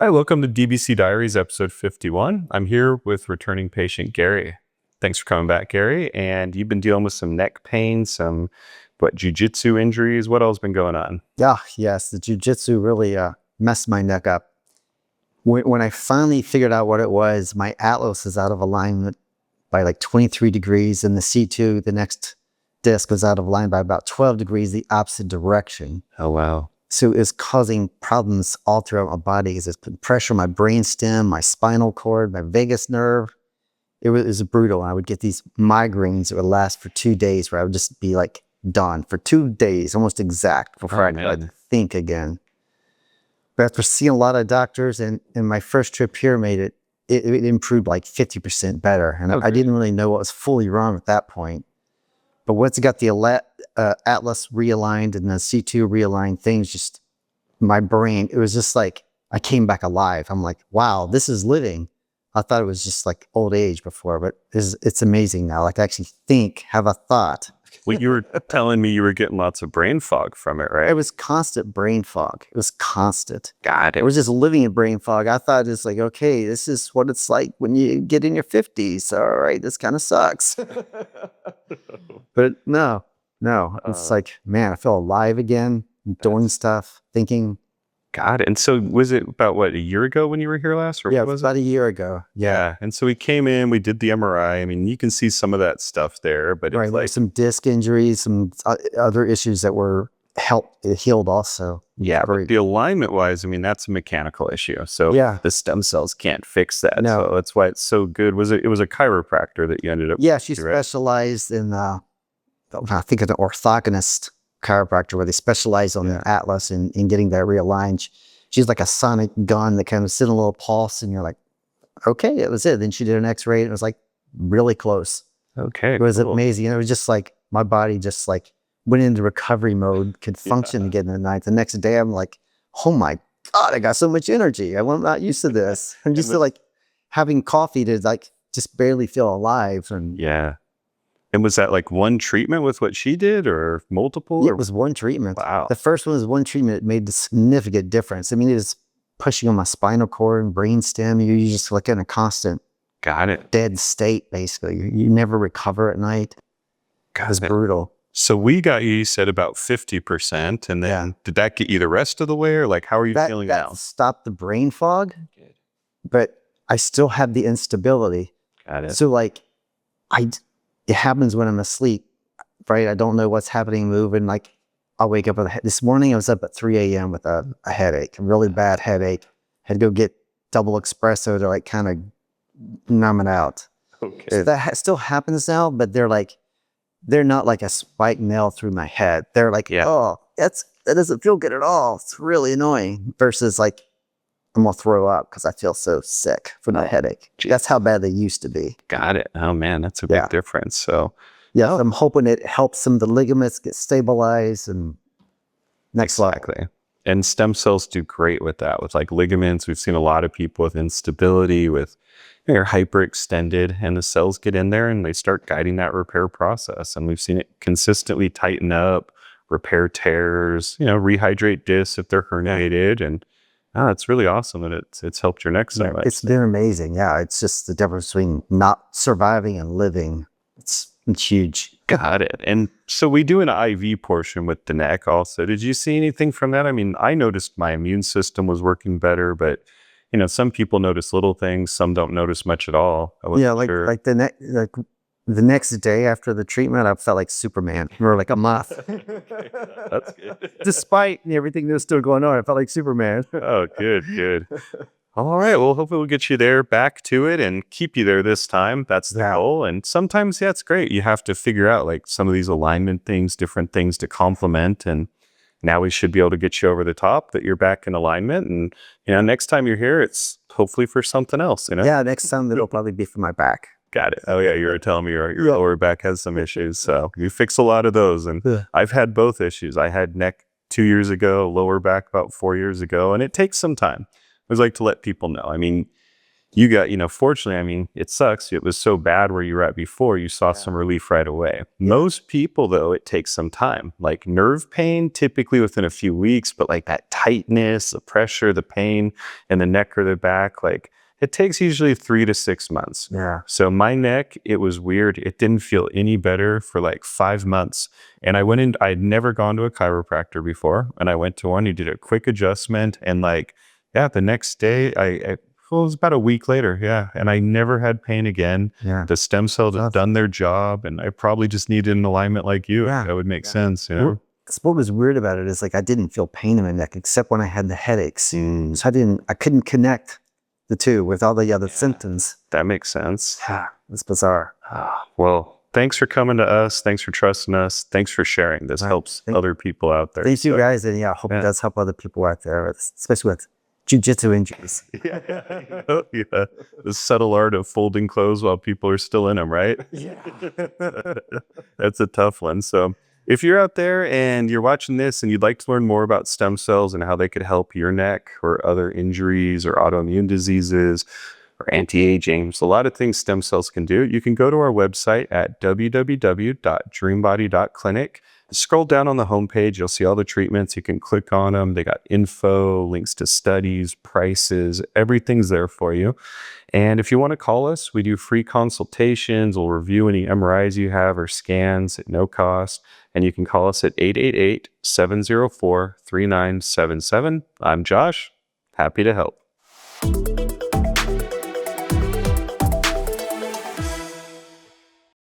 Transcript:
Hi, welcome to DBC Diaries, episode 51. I'm here with returning patient Gary. Thanks for coming back, Gary. And you've been dealing with some neck pain, some jiu-jitsu injuries. What else been going on? Yes, the jiu-jitsu really messed my neck up. When I finally figured out what it was, my atlas is out of alignment by like 23 degrees, and the C2, the next disc, was out of line by about 12 degrees, the opposite direction. Oh, wow. So it's causing problems all throughout my body. It's putting pressure on my brainstem, my spinal cord, my vagus nerve. It was brutal. I would get these migraines that would last for 2 days, where I would just be like done for 2 days, almost exact, before I could think again. But after seeing a lot of doctors, and my first trip here made it improved like 50% better. And I didn't really know what was fully wrong at that point. But once it got the atlas realigned and the C2 realigned, things just, my brain, it was just like, I came back alive. I'm like, wow, this is living. I thought it was just like old age before, but it's amazing now. Like, I actually think, have a thought. Well, you were telling me you were getting lots of brain fog from it, right? It was constant brain fog. It was constant. God, It was just living in brain fog. I thought it's like, okay, this is what it's like when you get in your 50s. All right, this kind of sucks. But no. It's like, man, I feel alive again, doing stuff, thinking. Got it. And so was it about, a year ago when you were here last? Or Yeah, what it was about a year ago. Yeah. And so we came in, we did the MRI. I mean, you can see some of that stuff there, but Right, it's like some disc injuries, some other issues that were healed also. Yeah, but the alignment wise, I mean, that's a mechanical issue. So yeah, the stem cells can't fix that. No. So that's why it's so good. It was a chiropractor that you ended up Yeah, she with, right? specialized in, I think, an orthogonist chiropractor, where they specialize on the atlas and in getting that realigned. She's like a sonic gun that kind of sends a little pulse, and you're like, okay, it was it. Then she did an x-ray, and it was like really close. Okay, It was cool. amazing. It was just like my body just like went into recovery mode, could function again at night. The next day, I'm like, oh my God, I got so much energy. I'm not used to this. I'm used to like having coffee to like just barely feel alive. And yeah. And was that like one treatment with what she did, or multiple? it was one treatment. Wow. The first one was one treatment. It made a significant difference. I mean, it was pushing on my spinal cord and brainstem. You just like in a constant dead state, basically. You never recover at night. It was brutal. So we got you said about 50%, and then did that get you the rest of the way, or like how are you feeling now? That stopped the brain fog, but I still have the instability. Got it. So like, it happens when I'm asleep, right? I don't know what's happening, moving. Like, I'll wake up with this morning I was up at 3 a.m. with a headache, a really bad headache. Had to go get double espresso to like kind of numb it out. Okay. So that still happens now, but they're not like a spike nail through my head. They're like, oh, that doesn't feel good at all. It's really annoying. Versus like, I'm gonna throw up because I feel so sick from the headache. That's how bad they used to be. Got it. Oh man, that's a big difference. So yeah, I'm hoping it helps some of the ligaments get stabilized and exactly. And stem cells do great with that. With like ligaments, we've seen a lot of people with instability, with they're hyperextended, and the cells get in there and they start guiding that repair process. And we've seen it consistently tighten up, repair tears, rehydrate discs if they're herniated. And it's really awesome that it's helped your neck so much. It's been amazing. Yeah, it's just the difference between not surviving and living. It's huge. Got it. And so we do an IV portion with the neck also. Did you see anything from that? I mean, I noticed my immune system was working better, but some people notice little things, some don't notice much at all. Like the next day after the treatment, I felt like Superman, or like a moth. Okay, that's good. Despite everything that's still going on, I felt like Superman. Oh, good. All right. Well, hopefully we'll get you there, back to it, and keep you there this time. That's the goal. And sometimes, it's great. You have to figure out like some of these alignment things, different things to complement. And now we should be able to get you over the top that you're back in alignment. And, next time you're here, it's hopefully for something else, Yeah, next time it'll probably be for my back. Got it. Oh yeah, you were telling me your lower back has some issues. So you fix a lot of those. And I've had both issues. I had neck 2 years ago, lower back about 4 years ago, and it takes some time. I always like to let people know. I mean, you got, fortunately, I mean, it sucks. It was so bad where you were at before, you saw some relief right away. Most people, though, it takes some time. Like nerve pain, typically within a few weeks, but like that tightness, the pressure, the pain in the neck or the back, like it takes usually 3 to 6 months. Yeah. So my neck, it was weird. It didn't feel any better for like 5 months. And I went in, I'd never gone to a chiropractor before. And I went to one, he did a quick adjustment. And like, yeah, the next day, well, it was about a week later. Yeah. And I never had pain again. Yeah. The stem cells had done their job. And I probably just needed an alignment like you. Yeah. That would make sense. You know? What was weird about it is like I didn't feel pain in my neck except when I had the headaches. So I couldn't connect the two with all the other symptoms. That makes sense. It's bizarre. Well, thanks for coming to us. Thanks for trusting us. Thanks for sharing. This helps other people out there. Thank you guys. And I hope it does help other people out there, especially with jiu-jitsu injuries. Oh, yeah. The subtle art of folding clothes while people are still in them, right? Yeah. That's a tough one. So if you're out there and you're watching this and you'd like to learn more about stem cells and how they could help your neck or other injuries or autoimmune diseases or anti-aging, there's a lot of things stem cells can do. You can go to our website at www.dreambody.clinic. Scroll down on the homepage, you'll see all the treatments. You can click on them. They got info, links to studies, prices, everything's there for you. And if you want to call us, we do free consultations. We'll review any MRIs you have or scans at no cost. And you can call us at 888-704-3977. I'm Josh. Happy to help.